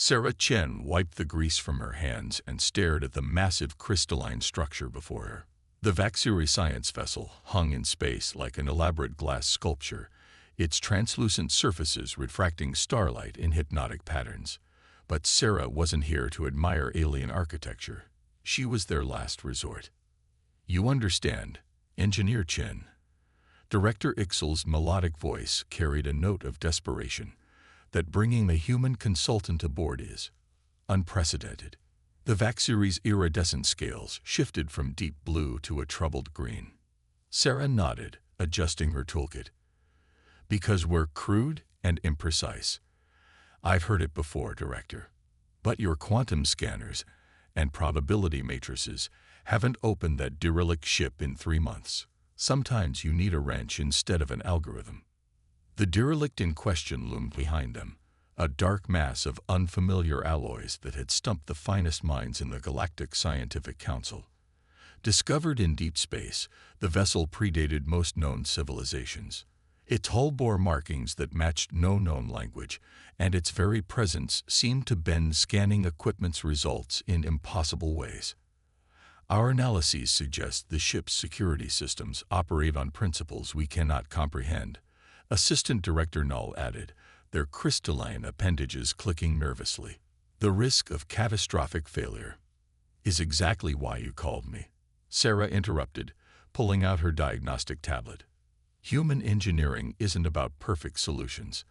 Sarah Chen wiped the grease from her hands and stared at the massive crystalline structure before her. The Vaxuri science vessel hung in space like an elaborate glass sculpture, its translucent surfaces refracting starlight in hypnotic patterns. But Sarah wasn't here to admire alien architecture. She was their last resort. "You understand, Engineer Chen." Director Ixel's melodic voice carried a note of desperation, that bringing the human consultant aboard is unprecedented. The Vaxuri's iridescent scales shifted from deep blue to a troubled green. Sarah nodded, adjusting her toolkit. "Because we're crude and imprecise." "I've heard it before, Director. But your quantum scanners and probability matrices haven't opened that derelict ship in 3 months. Sometimes you need a wrench instead of an algorithm." The derelict in question loomed behind them, a dark mass of unfamiliar alloys that had stumped the finest minds in the Galactic Scientific Council. Discovered in deep space, the vessel predated most known civilizations. Its hull bore markings that matched no known language, and its very presence seemed to bend scanning equipment's results in impossible ways. "Our analyses suggest the ship's security systems operate on principles we cannot comprehend," Assistant Director Null added, their crystalline appendages clicking nervously. "The risk of catastrophic failure is exactly why you called me," Sarah interrupted, pulling out her diagnostic tablet. "Human engineering isn't about perfect solutions.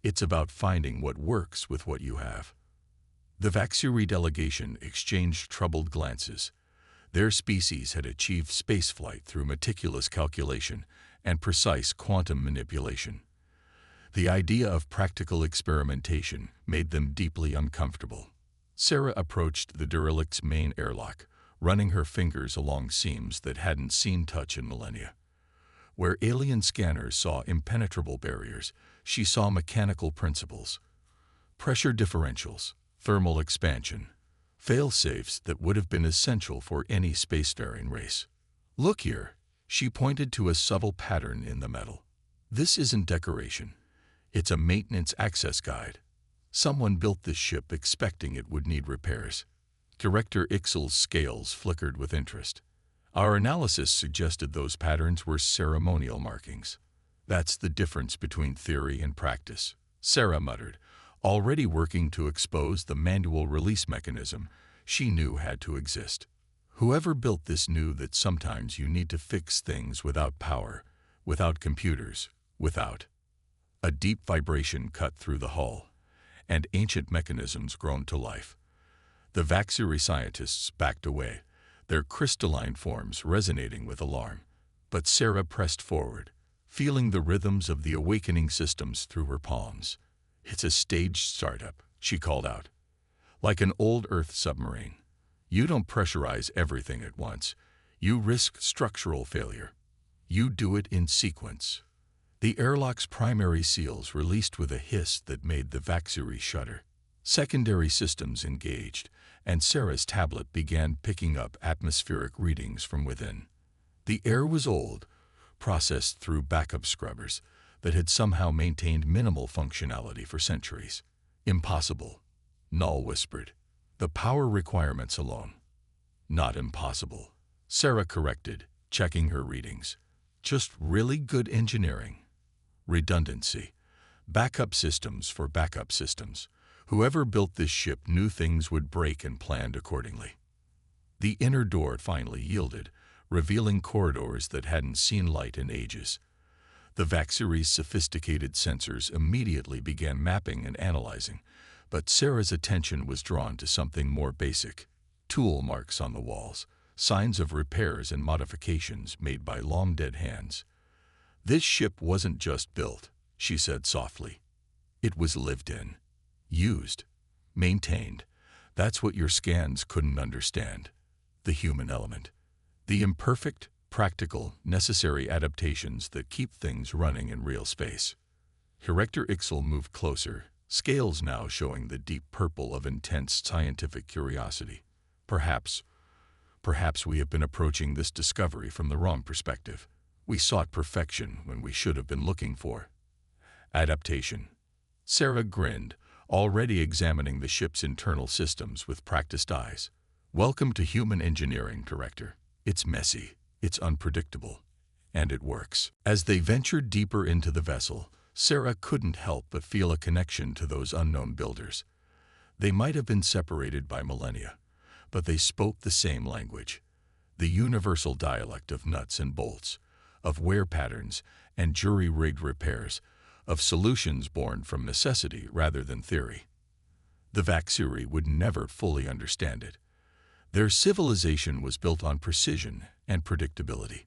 It's about finding what works with what you have." The Vaxuri delegation exchanged troubled glances. Their species had achieved spaceflight through meticulous calculation and precise quantum manipulation. The idea of practical experimentation made them deeply uncomfortable. Sarah approached the derelict's main airlock, running her fingers along seams that hadn't seen touch in millennia. Where alien scanners saw impenetrable barriers, she saw mechanical principles. Pressure differentials, thermal expansion, fail-safes that would have been essential for any spacefaring race. "Look here," she pointed to a subtle pattern in the metal. "This isn't decoration. It's a maintenance access guide. Someone built this ship expecting it would need repairs." Director Ixel's scales flickered with interest. "Our analysis suggested those patterns were ceremonial markings." "That's the difference between theory and practice," Sarah muttered, already working to expose the manual release mechanism she knew had to exist. Whoever built this knew that sometimes you need to fix things without power, without computers, without. A deep vibration cut through the hull, and ancient mechanisms groaned to life. The Vaxuri scientists backed away, their crystalline forms resonating with alarm. But Sarah pressed forward, feeling the rhythms of the awakening systems through her palms. "It's a staged startup," she called out. "Like an old Earth submarine. You don't pressurize everything at once. You risk structural failure. You do it in sequence." The airlock's primary seals released with a hiss that made the Vaxuri shudder. Secondary systems engaged, and Sarah's tablet began picking up atmospheric readings from within. The air was old, processed through backup scrubbers that had somehow maintained minimal functionality for centuries. "Impossible," Null whispered. "The power requirements alone." "Not impossible," Sarah corrected, checking her readings. "Just really good engineering. Redundancy. Backup systems for backup systems. Whoever built this ship knew things would break and planned accordingly." The inner door finally yielded, revealing corridors that hadn't seen light in ages. The Vaxuri's sophisticated sensors immediately began mapping and analyzing, but Sarah's attention was drawn to something more basic. Tool marks on the walls, signs of repairs and modifications made by long-dead hands. "This ship wasn't just built," she said softly. "It was lived in, used, maintained. That's what your scans couldn't understand. The human element. The imperfect, practical, necessary adaptations that keep things running in real space." Director Ixel moved closer, scales now showing the deep purple of intense scientific curiosity. Perhaps we have been approaching this discovery from the wrong perspective. We sought perfection when we should have been looking for adaptation." Sarah grinned, already examining the ship's internal systems with practiced eyes. "Welcome to human engineering, Director. It's messy, it's unpredictable, and it works." As they ventured deeper into the vessel, Sarah couldn't help but feel a connection to those unknown builders. They might have been separated by millennia, but they spoke the same language, the universal dialect of nuts and bolts, of wear patterns and jury-rigged repairs, of solutions born from necessity rather than theory. The Vaxuri would never fully understand it. Their civilization was built on precision and predictability.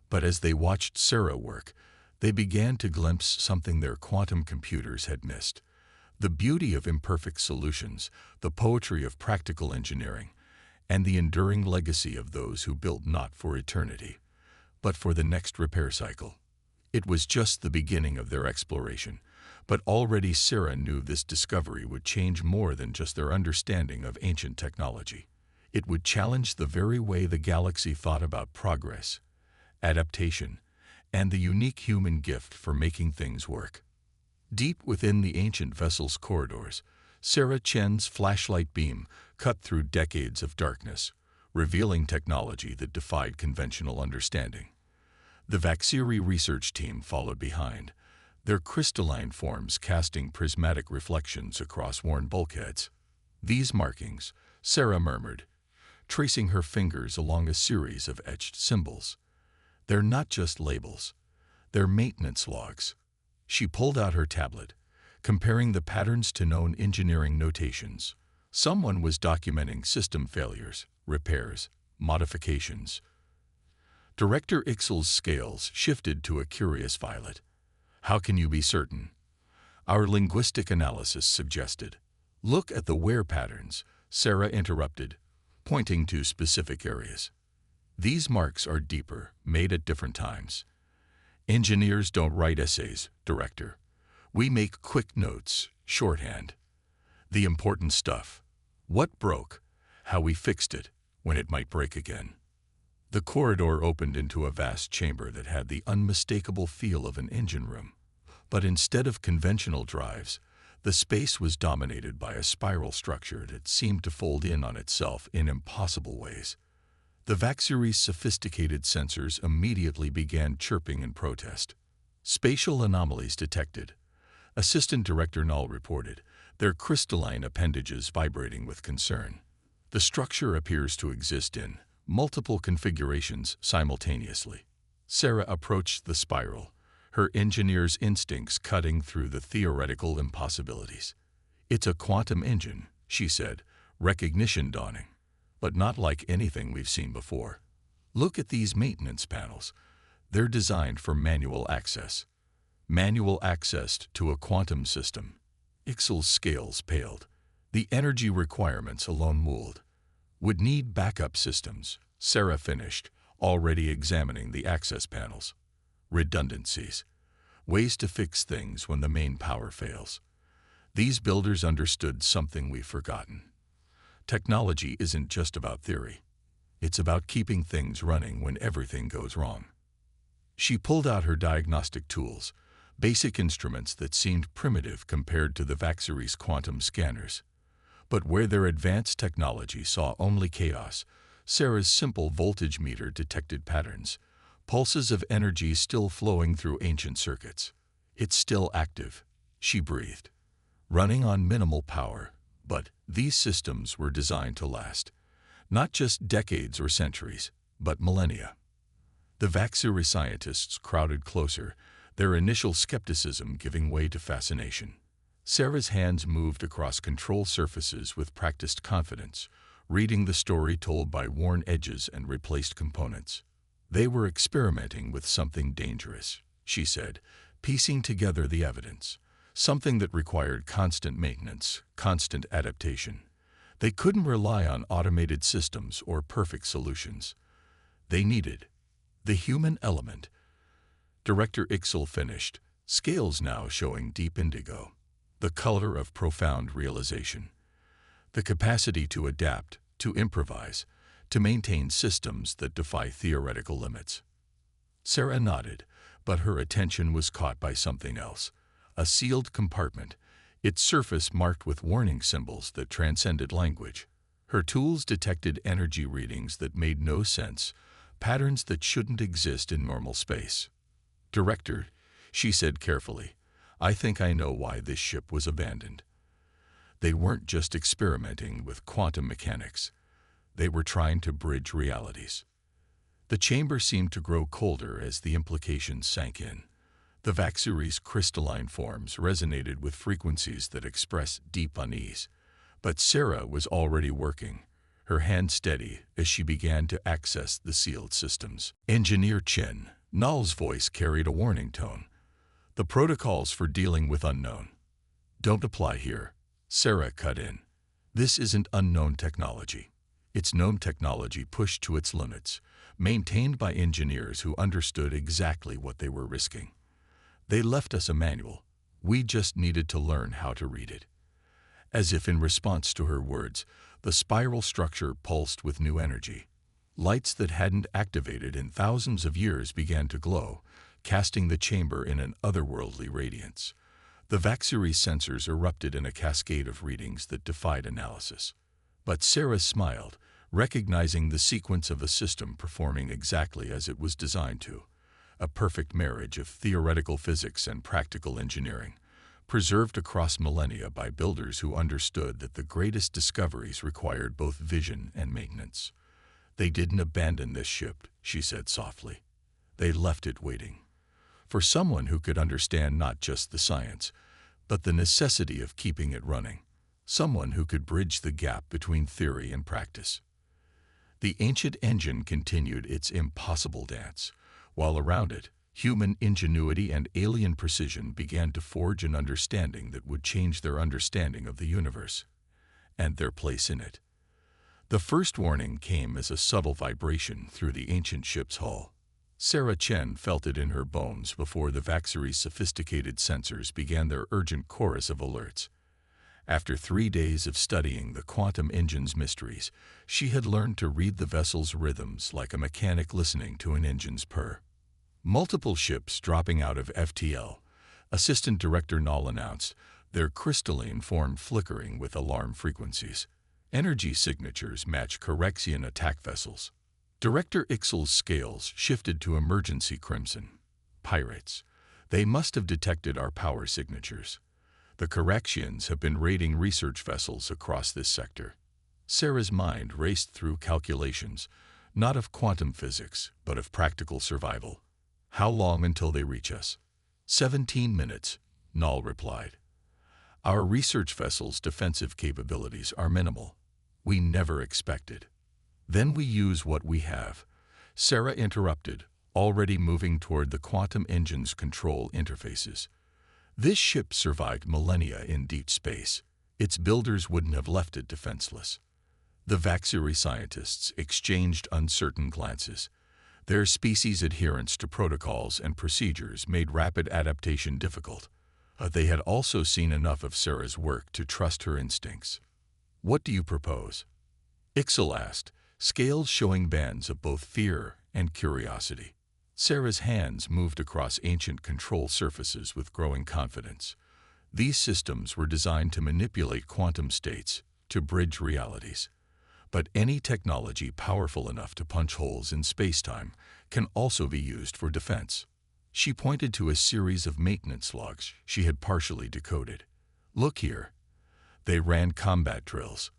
But as they watched Sarah work, they began to glimpse something their quantum computers had missed: the beauty of imperfect solutions, the poetry of practical engineering, and the enduring legacy of those who built not for eternity, but for the next repair cycle. It was just the beginning of their exploration, but already Sarah knew this discovery would change more than just their understanding of ancient technology. It would challenge the very way the galaxy thought about progress, adaptation, and the unique human gift for making things work. Deep within the ancient vessel's corridors, Sarah Chen's flashlight beam cut through decades of darkness, revealing technology that defied conventional understanding. The Vaxiri research team followed behind, their crystalline forms casting prismatic reflections across worn bulkheads. "These markings," Sarah murmured, tracing her fingers along a series of etched symbols. "They're not just labels, they're maintenance logs." She pulled out her tablet, comparing the patterns to known engineering notations. Someone was documenting system failures, repairs, modifications. Director Ixel's scales shifted to a curious violet. "How can you be certain?" Our linguistic analysis suggested. "Look at the wear patterns," Sarah interrupted, pointing to specific areas. "These marks are deeper, made at different times." "Engineers don't write essays, Director. We make quick notes, shorthand. The important stuff. What broke, how we fixed it, when it might break again." The corridor opened into a vast chamber that had the unmistakable feel of an engine room. But instead of conventional drives, the space was dominated by a spiral structure that seemed to fold in on itself in impossible ways. The Vaxuri's sophisticated sensors immediately began chirping in protest. "Spatial anomalies detected," Assistant Director Null reported, their crystalline appendages vibrating with concern. "The structure appears to exist in multiple configurations simultaneously." Sarah approached the spiral, her engineer's instincts cutting through the theoretical impossibilities. "It's a quantum engine," she said, recognition dawning, "but not like anything we've seen before. Look at these maintenance panels. They're designed for manual access." Manual access to a quantum system. Ixel's scales paled. The energy requirements alone mooled. "Would need backup systems," Sarah finished, already examining the access panels. "Redundancies. Ways to fix things when the main power fails." These builders understood something we've forgotten. Technology isn't just about theory. It's about keeping things running when everything goes wrong. She pulled out her diagnostic tools, basic instruments that seemed primitive compared to the Vaxuri's quantum scanners. But where their advanced technology saw only chaos, Sarah's simple voltage meter detected patterns, pulses of energy still flowing through ancient circuits. "It's still active," she breathed. "Running on minimal power, but these systems were designed to last. Not just decades or centuries, but millennia." The Vaxuri scientists crowded closer, their initial skepticism giving way to fascination. Sarah's hands moved across control surfaces with practiced confidence, reading the story told by worn edges and replaced components. "They were experimenting with something dangerous," she said, piecing together the evidence. "Something that required constant maintenance, constant adaptation. They couldn't rely on automated systems or perfect solutions. They needed the human element." Director Ixel finished, scales now showing deep indigo, the color of profound realization. The capacity to adapt, to improvise, to maintain systems that defy theoretical limits. Sarah nodded, but her attention was caught by something else. A sealed compartment, its surface marked with warning symbols that transcended language. Her tools detected energy readings that made no sense, patterns that shouldn't exist in normal space. "Director," she said carefully, "I think I know why this ship was abandoned. They weren't just experimenting with quantum mechanics. They were trying to bridge realities." The chamber seemed to grow colder as the implications sank in. The Vaxuri's crystalline forms resonated with frequencies that expressed deep unease. But Sarah was already working, her hand steady as she began to access the sealed systems. "Engineer Chen," Null's voice carried a warning tone. "The protocols for dealing with unknown don't apply here." Sarah cut in. "This isn't unknown technology. It's known technology pushed to its limits, maintained by engineers who understood exactly what they were risking. They left us a manual. We just needed to learn how to read it." As if in response to her words, the spiral structure pulsed with new energy. Lights that hadn't activated in thousands of years began to glow, casting the chamber in an otherworldly radiance. The Vaxuri sensors erupted in a cascade of readings that defied analysis. But Sarah smiled, recognizing the sequence of a system performing exactly as it was designed to. A perfect marriage of theoretical physics and practical engineering, preserved across millennia by builders who understood that the greatest discoveries required both vision and maintenance. "They didn't abandon this ship," she said softly. "They left it waiting for someone who could understand not just the science, but the necessity of keeping it running, someone who could bridge the gap between theory and practice." The ancient engine continued its impossible dance, while around it, human ingenuity and alien precision began to forge an understanding that would change their understanding of the universe and their place in it. The first warning came as a subtle vibration through the ancient ship's hull. Sarah Chen felt it in her bones before the Vaxuri's sophisticated sensors began their urgent chorus of alerts. After 3 days of studying the quantum engine's mysteries, she had learned to read the vessel's rhythms like a mechanic listening to an engine's purr. Multiple ships dropping out of FTL, Assistant Director Null announced, their crystalline form flickering with alarm frequencies. Energy signatures match Correxian attack vessels. Director Ixel's scales shifted to emergency crimson. "Pirates. They must have detected our power signatures. The Correxians have been raiding research vessels across this sector." Sarah's mind raced through calculations, not of quantum physics, but of practical survival. "How long until they reach us?" 17 minutes, Null replied. "Our research vessel's defensive capabilities are minimal. We never expected." "Then we use what we have," Sarah interrupted, already moving toward the quantum engine's control interfaces. "This ship survived millennia in deep space. Its builders wouldn't have left it defenseless." The Vaxuri scientists exchanged uncertain glances. Their species' adherence to protocols and procedures made rapid adaptation difficult. They had also seen enough of Sarah's work to trust her instincts. "What do you propose?" Ixel asked, scales showing bands of both fear and curiosity. Sarah's hands moved across ancient control surfaces with growing confidence. These systems were designed to manipulate quantum states, to bridge realities. But any technology powerful enough to punch holes in space-time can also be used for defense. She pointed to a series of maintenance logs she had partially decoded. "Look here." They ran combat drills.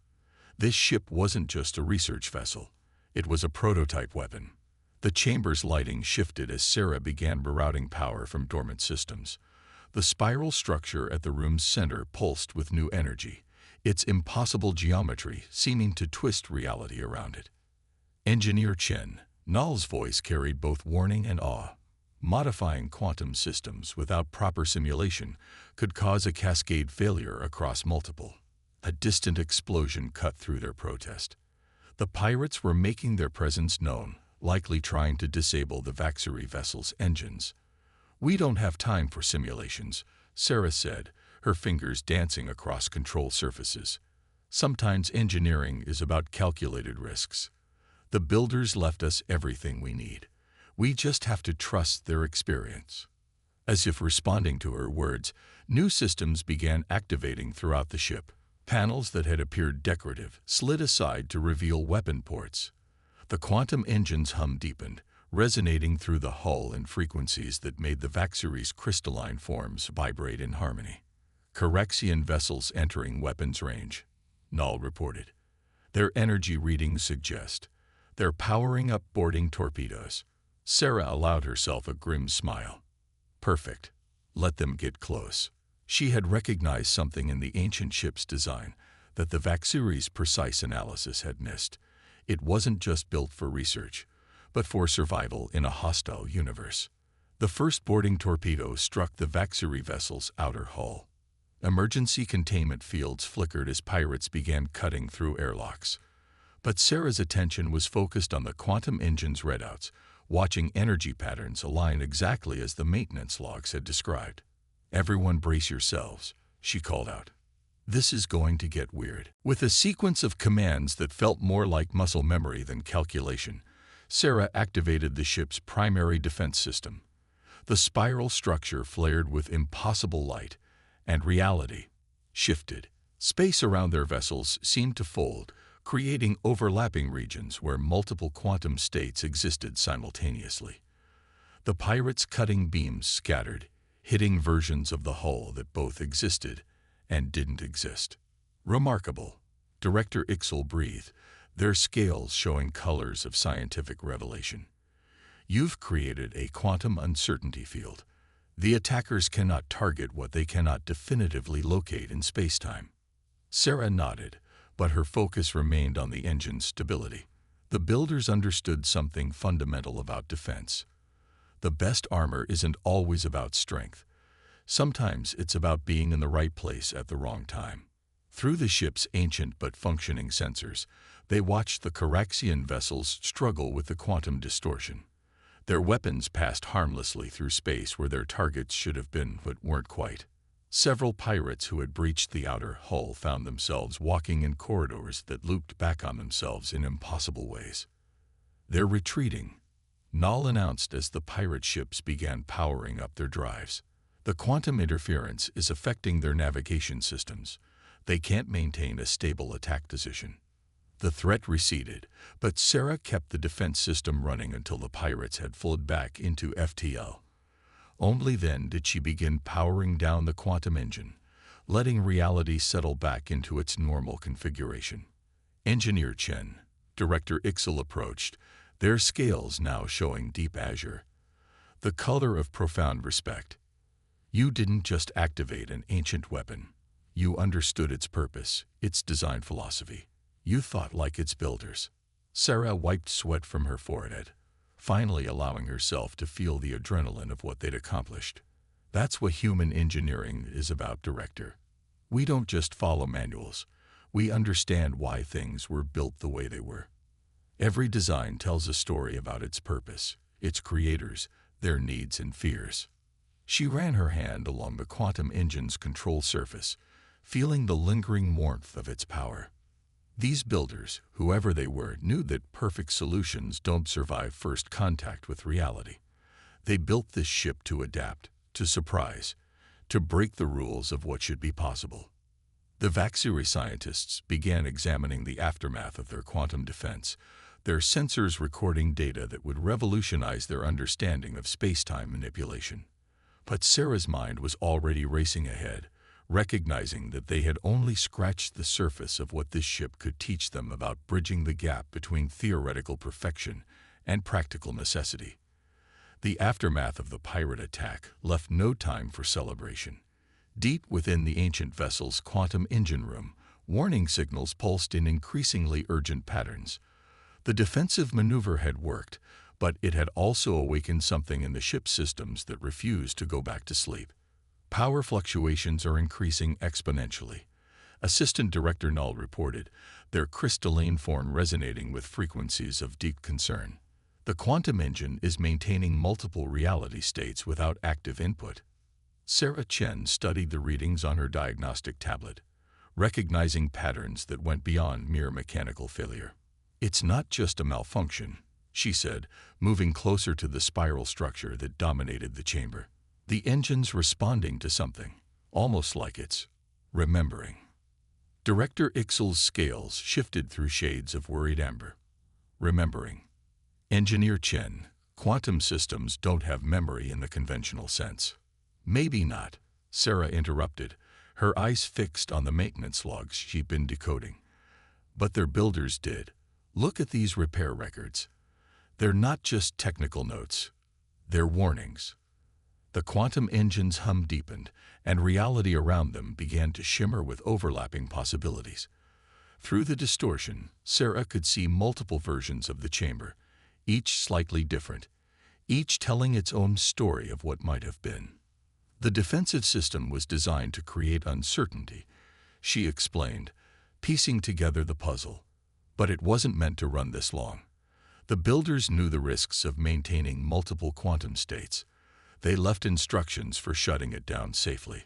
This ship wasn't just a research vessel. It was a prototype weapon. The chamber's lighting shifted as Sarah began rerouting power from dormant systems. The spiral structure at the room's center pulsed with new energy, its impossible geometry seeming to twist reality around it. "Engineer Chen," Null's voice carried both warning and awe. "Modifying quantum systems without proper simulation could cause a cascade failure across multiple." A distant explosion cut through their protest. The pirates were making their presence known, likely trying to disable the Vaxuri vessel's engines. "We don't have time for simulations," Sarah said, her fingers dancing across control surfaces. "Sometimes engineering is about calculated risks. The builders left us everything we need. We just have to trust their experience." As if responding to her words, new systems began activating throughout the ship. Panels that had appeared decorative slid aside to reveal weapon ports. The quantum engine's hum deepened, resonating through the hull in frequencies that made the Vaxuri's crystalline forms vibrate in harmony. Corexian vessels entering weapons range, Null reported. Their energy readings suggest they're powering up boarding torpedoes. Sarah allowed herself a grim smile. Perfect. Let them get close. She had recognized something in the ancient ship's design that the Vaxuri's precise analysis had missed. It wasn't just built for research, but for survival in a hostile universe. The first boarding torpedo struck the Vaxuri vessel's outer hull. Emergency containment fields flickered as pirates began cutting through airlocks. But Sarah's attention was focused on the quantum engine's readouts, watching energy patterns align exactly as the maintenance logs had described. "Everyone brace yourselves," she called out. "This is going to get weird." With a sequence of commands that felt more like muscle memory than calculation, Sarah activated the ship's primary defense system. The spiral structure flared with impossible light, and reality shifted. Space around their vessels seemed to fold, creating overlapping regions where multiple quantum states existed simultaneously. The pirates' cutting beams scattered, hitting versions of the hull that both existed and didn't exist. "Remarkable," Director Ixel breathed, their scales showing colors of scientific revelation. "You've created a quantum uncertainty field. The attackers cannot target what they cannot definitively locate in spacetime." Sarah nodded, but her focus remained on the engine's stability. The builders understood something fundamental about defense. The best armor isn't always about strength. Sometimes it's about being in the right place at the wrong time. Through the ship's ancient but functioning sensors, they watched the Corexian vessels struggle with the quantum distortion. Their weapons passed harmlessly through space where their targets should have been but weren't quite. Several pirates who had breached the outer hull found themselves walking in corridors that looped back on themselves in impossible ways. "They're retreating," Null announced as the pirate ships began powering up their drives. "The quantum interference is affecting their navigation systems. They can't maintain a stable attack position." The threat receded, but Sarah kept the defense system running until the pirates had flowed back into FTL. Only then did she begin powering down the quantum engine, letting reality settle back into its normal configuration. "Engineer Chen," Director Ixel approached, their scales now showing deep azure, the color of profound respect. "You didn't just activate an ancient weapon. You understood its purpose, its design philosophy. You thought like its builders." Sarah wiped sweat from her forehead, finally allowing herself to feel the adrenaline of what they'd accomplished. "That's what human engineering is about, Director. We don't just follow manuals. We understand why things were built the way they were. Every design tells a story about its purpose, its creators, their needs and fears." She ran her hand along the quantum engine's control surface, feeling the lingering warmth of its power. These builders, whoever they were, knew that perfect solutions don't survive first contact with reality. They built this ship to adapt, to surprise, to break the rules of what should be possible. The Vaxuri scientists began examining the aftermath of their quantum defense, their sensors recording data that would revolutionize their understanding of space-time manipulation. But Sarah's mind was already racing ahead, recognizing that they had only scratched the surface of what this ship could teach them about bridging the gap between theoretical perfection and practical necessity. The aftermath of the pirate attack left no time for celebration. Deep within the ancient vessel's quantum engine room, warning signals pulsed in increasingly urgent patterns. The defensive maneuver had worked, but it had also awakened something in the ship's systems that refused to go back to sleep. "Power fluctuations are increasing exponentially," Assistant Director Null reported, their crystalline form resonating with frequencies of deep concern. "The quantum engine is maintaining multiple reality states without active input." Sarah Chen studied the readings on her diagnostic tablet, recognizing patterns that went beyond mere mechanical failure. "It's not just a malfunction," she said, moving closer to the spiral structure that dominated the chamber. The engine's responding to something, almost like it's remembering. Director Ixel's scales shifted through shades of worried amber. Remembering. Engineer Chen, quantum systems don't have memory in the conventional sense. Maybe not, Sarah interrupted, her eyes fixed on the maintenance logs she'd been decoding. But their builders did. Look at these repair records. They're not just technical notes. They're warnings. The quantum engine's hum deepened, and reality around them began to shimmer with overlapping possibilities. Through the distortion, Sarah could see multiple versions of the chamber, each slightly different, each telling its own story of what might have been. The defensive system was designed to create uncertainty, she explained, piecing together the puzzle. But it wasn't meant to run this long. The builders knew the risks of maintaining multiple quantum states. They left instructions for shutting it down safely.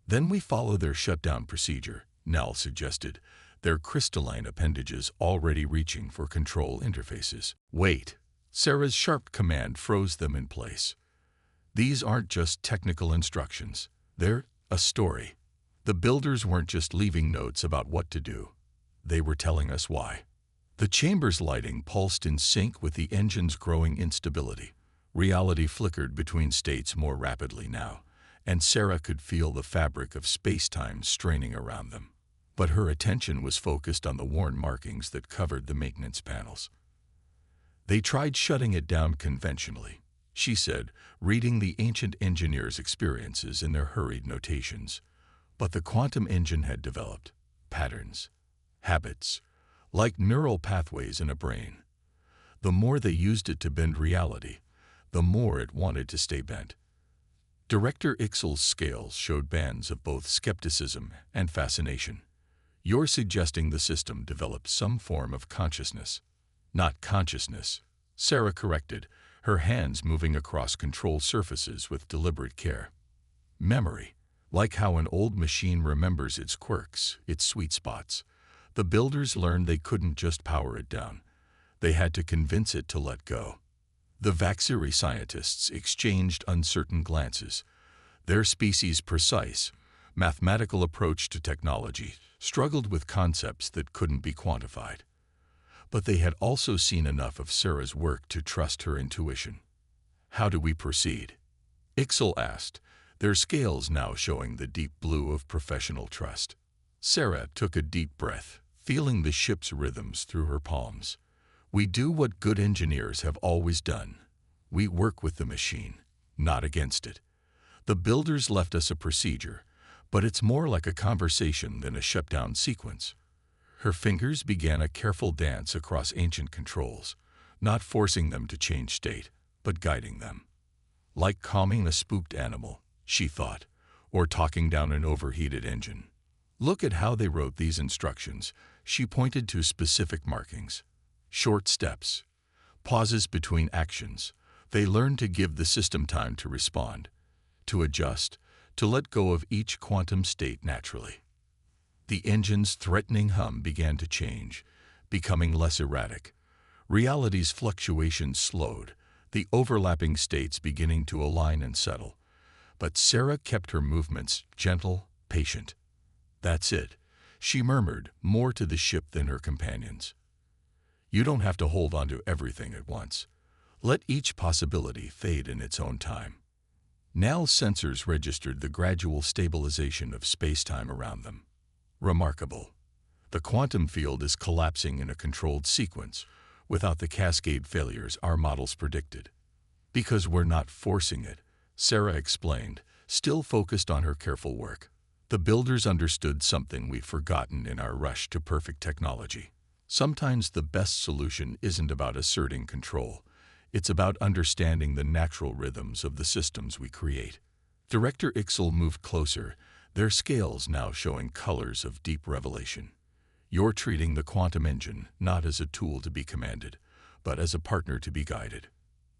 Then we follow their shutdown procedure, Nell suggested, their crystalline appendages already reaching for control interfaces. Wait! Sarah's sharp command froze them in place. These aren't just technical instructions. They're a story. The builders weren't just leaving notes about what to do. They were telling us why. The chamber's lighting pulsed in sync with the engine's growing instability. Reality flickered between states more rapidly now, and Sarah could feel the fabric of space-time straining around them. But her attention was focused on the worn markings that covered the maintenance panels. They tried shutting it down conventionally, she said, reading the ancient engineers' experiences in their hurried notations. But the quantum engine had developed patterns, habits, like neural pathways in a brain. The more they used it to bend reality, the more it wanted to stay bent. Director Ixel's scales showed bands of both skepticism and fascination. You're suggesting the system developed some form of consciousness. Not consciousness, Sarah corrected, her hands moving across control surfaces with deliberate care. Memory, like how an old machine remembers its quirks, its sweet spots. The builders learned they couldn't just power it down. They had to convince it to let go. The Vaxiri scientists exchanged uncertain glances. Their species' precise, mathematical approach to technology struggled with concepts that couldn't be quantified. But they had also seen enough of Sarah's work to trust her intuition. How do we proceed? Ixel asked, their scales now showing the deep blue of professional trust. Sarah took a deep breath, feeling the ship's rhythms through her palms. We do what good engineers have always done. We work with the machine, not against it. The builders left us a procedure, but it's more like a conversation than a shutdown sequence. Her fingers began a careful dance across ancient controls, not forcing them to change state, but guiding them. Like calming a spooked animal, she thought, or talking down an overheated engine. Look at how they wrote these instructions. She pointed to specific markings. Short steps, pauses between actions. They learned to give the system time to respond, to adjust, to let go of each quantum state naturally. The engine's threatening hum began to change, becoming less erratic. Reality's fluctuations slowed, the overlapping states beginning to align and settle. But Sarah kept her movements gentle, patient. That's it, she murmured, more to the ship than her companions. You don't have to hold on to everything at once. Let each possibility fade in its own time. Nell's sensors registered the gradual stabilization of space-time around them. Remarkable. The quantum field is collapsing in a controlled sequence, without the cascade failures our models predicted. Because we're not forcing it, Sarah explained, still focused on her careful work. The builders understood something we've forgotten in our rush to perfect technology. Sometimes the best solution isn't about asserting control. It's about understanding the natural rhythms of the systems we create. Director Ixel moved closer, their scales now showing colors of deep revelation. You're treating the quantum engine not as a tool to be commanded, but as a partner to be guided.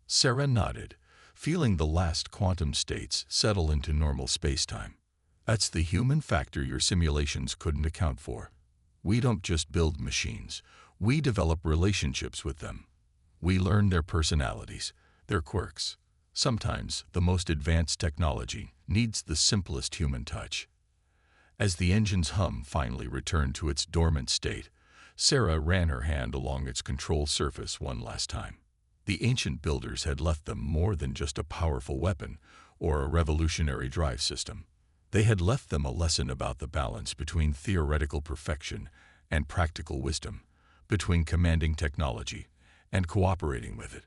Sarah nodded, feeling the last quantum states settle into normal space-time. That's the human factor your simulations couldn't account for. We don't just build machines, we develop relationships with them. We learn their personalities, their quirks, Sometimes the most advanced technology needs the simplest human touch. As the engine's hum finally returned to its dormant state, Sarah ran her hand along its control surface one last time. The ancient builders had left them more than just a powerful weapon or a revolutionary drive system. They had left them a lesson about the balance between theoretical perfection and practical wisdom, between commanding technology and cooperating with it.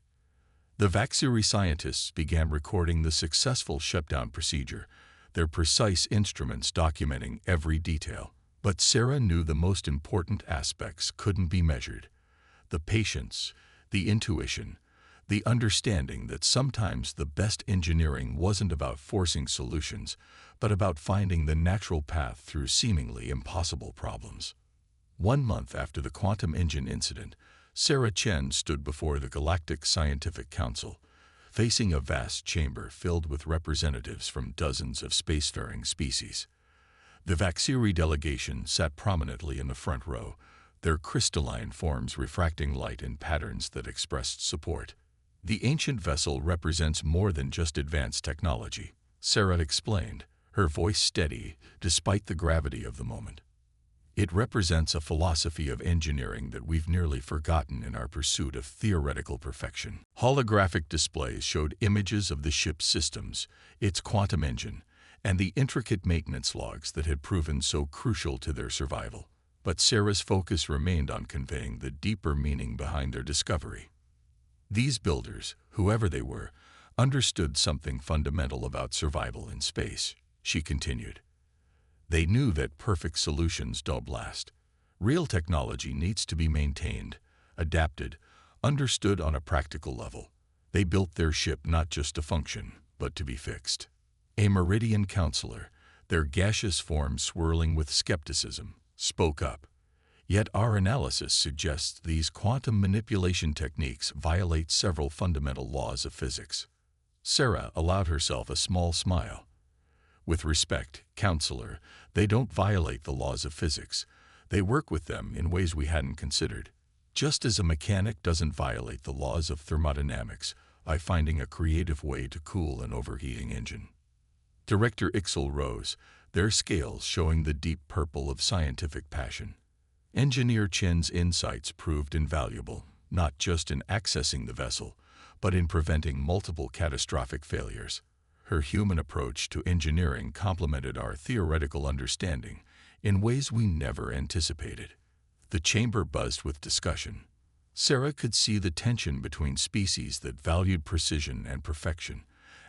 The Vaxiri scientists began recording the successful shutdown procedure, their precise instruments documenting every detail. But Sarah knew the most important aspects couldn't be measured. The patience, the intuition, the understanding that sometimes the best engineering wasn't about forcing solutions, but about finding the natural path through seemingly impossible problems. 1 month after the quantum engine incident, Sarah Chen stood before the Galactic Scientific Council, facing a vast chamber filled with representatives from dozens of spacefaring species. The Vaxiri delegation sat prominently in the front row, their crystalline forms refracting light in patterns that expressed support. The ancient vessel represents more than just advanced technology, Sarah explained, her voice steady despite the gravity of the moment. It represents a philosophy of engineering that we've nearly forgotten in our pursuit of theoretical perfection. Holographic displays showed images of the ship's systems, its quantum engine, and the intricate maintenance logs that had proven so crucial to their survival. But Sarah's focus remained on conveying the deeper meaning behind their discovery. These builders, whoever they were, understood something fundamental about survival in space, she continued. They knew that perfect solutions don't last. Real technology needs to be maintained, adapted, understood on a practical level. They built their ship not just to function, but to be fixed. A Meridian counselor, their gaseous form swirling with skepticism, spoke up. Yet our analysis suggests these quantum manipulation techniques violate several fundamental laws of physics. Sarah allowed herself a small smile. With respect, counselor, they don't violate the laws of physics. They work with them in ways we hadn't considered. Just as a mechanic doesn't violate the laws of thermodynamics by finding a creative way to cool an overheating engine. Director Ixel rose, their scales showing the deep purple of scientific passion. Engineer Chen's insights proved invaluable, not just in accessing the vessel, but in preventing multiple catastrophic failures. Her human approach to engineering complemented our theoretical understanding in ways we never anticipated. The chamber buzzed with discussion. Sarah could see the tension between species that valued precision and perfection,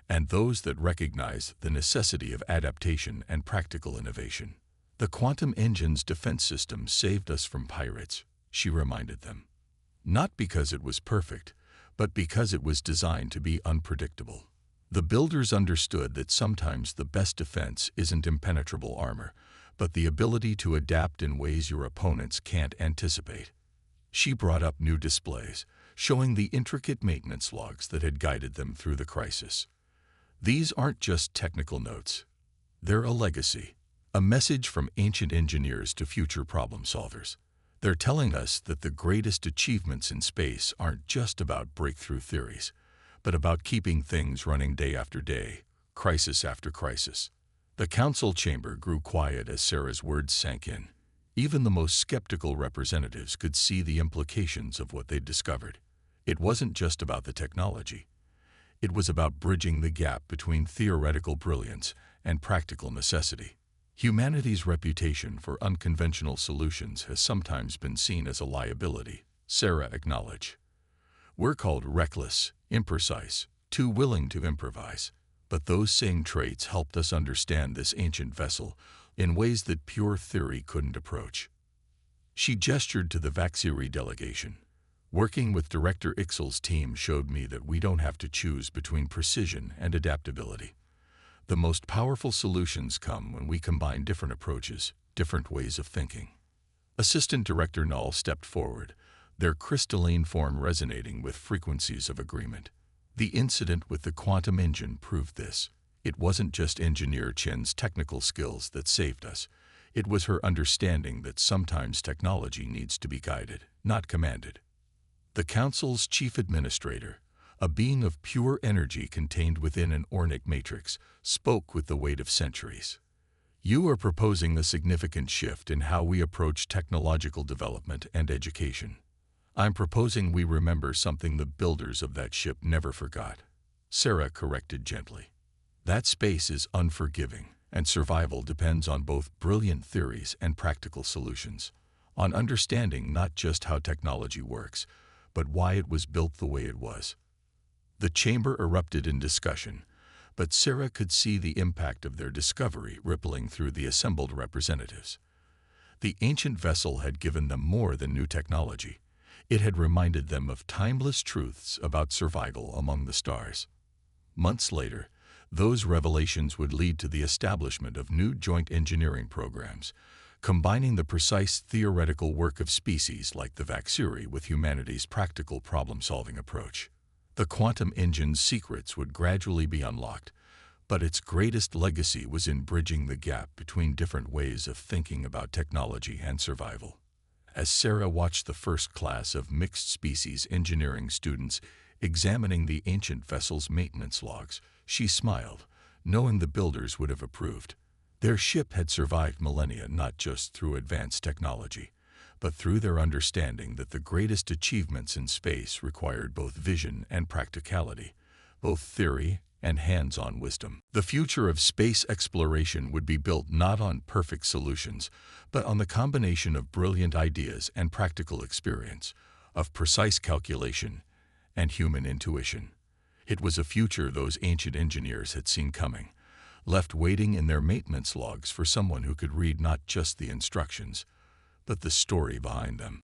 and those that recognized the necessity of adaptation and practical innovation. The quantum engine's defense system saved us from pirates, she reminded them. Not because it was perfect, but because it was designed to be unpredictable. The builders understood that sometimes the best defense isn't impenetrable armor, but the ability to adapt in ways your opponents can't anticipate. She brought up new displays, showing the intricate maintenance logs that had guided them through the crisis. These aren't just technical notes. They're a legacy, a message from ancient engineers to future problem solvers. They're telling us that the greatest achievements in space aren't just about breakthrough theories, but about keeping things running day after day, crisis after crisis. The council chamber grew quiet as Sarah's words sank in. Even the most skeptical representatives could see the implications of what they'd discovered. It wasn't just about the technology. It was about bridging the gap between theoretical brilliance and practical necessity. Humanity's reputation for unconventional solutions has sometimes been seen as a liability, Sarah acknowledged. We're called reckless, imprecise, too willing to improvise. But those same traits helped us understand this ancient vessel in ways that pure theory couldn't approach. She gestured to the Vaxiri delegation. Working with Director Ixel's team showed me that we don't have to choose between precision and adaptability. The most powerful solutions come when we combine different approaches, different ways of thinking. Assistant Director Null stepped forward, their crystalline form resonating with frequencies of agreement. The incident with the quantum engine proved this. It wasn't just Engineer Chen's technical skills that saved us. It was her understanding that sometimes technology needs to be guided, not commanded. The Council's chief administrator, a being of pure energy contained within an ornic matrix, spoke with the weight of centuries. You are proposing a significant shift in how we approach technological development and education. I'm proposing we remember something the builders of that ship never forgot. Sarah corrected gently. That space is unforgiving, and survival depends on both brilliant theories and practical solutions, on understanding not just how technology works, but why it was built the way it was. The chamber erupted in discussion, but Sarah could see the impact of their discovery rippling through the assembled representatives. The ancient vessel had given them more than new technology. It had reminded them of timeless truths about survival among the stars. Months later, those revelations would lead to the establishment of new joint engineering programs, combining the precise theoretical work of species like the Vaxuri with humanity's practical problem-solving approach. The quantum engine's secrets would gradually be unlocked, but its greatest legacy was in bridging the gap between different ways of thinking about technology and survival. As Sarah watched the first class of mixed-species engineering students examining the ancient vessel's maintenance logs, she smiled, knowing the builders would have approved. Their ship had survived millennia not just through advanced technology, but through their understanding that the greatest achievements in space required both vision and practicality, both theory and hands-on wisdom. The future of space exploration would be built not on perfect solutions, but on the combination of brilliant ideas and practical experience, of precise calculation and human intuition. It was a future those ancient engineers had seen coming, left waiting in their maintenance logs for someone who could read not just the instructions, but the story behind them.